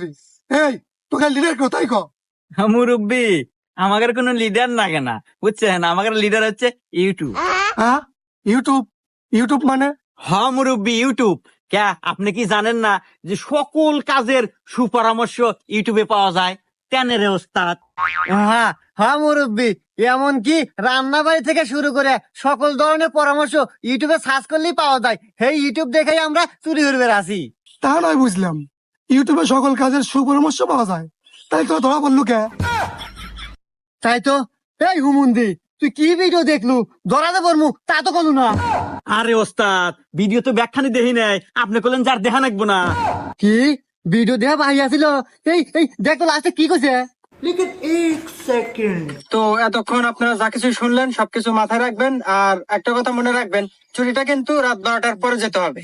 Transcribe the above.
রে। এই তোকে লিডার কোথায় কো? মুরব্বী আমাদের কোনো লিডার লাগে না বুঝছেন, আমাদের লিডার হচ্ছে ইউটিউব। হ্যাঁ, ইউটিউব? ইউটিউব মানে? হ্যাঁ মুরব্বী, ইউটিউব। কে আপনি কি জানেন না যে সকল কাজের সুপরামর্শ ইউটিউবে পাওয়া যায়? কেন রে ওস্তাদ? হ্যাঁ হ্যাঁ মুরব্বী, এমনকি রান্না বাড়ি থেকে শুরু করে সকল ধরনের পরামর্শ ইউটিউবে সার্চ করলেই পাওয়া যায়। সেই ইউটিউব দেখেই আমরা চুরি করবে আসি। তা নয় বুঝলাম, ইউটিউবে সকল কাজের সুপরামর্শ পাওয়া যায়, তাই তো ধরা বললু কে? তাই তো। এই হুমুন্দি, তুই কি ভিডিও দেখলু? ধরাতে পারমু তা তো কোনো না। আরে ওস্তাদ, ভিডিও তো ব্যাখ্যানি দেখি নাই, আপনি বললেন যার দেখা নাকবো না। কি ভিডিও দেখা ভাই আছিল? এই এই দেখ তো লাস্টে কি কইছে। তো এতক্ষণ আপনারা যা কিছু শুনলেন সবকিছু মাথায় রাখবেন, আর একটা কথা মনে রাখবেন, চুরিটা কিন্তু রাত 12টার পরে যেতে হবে।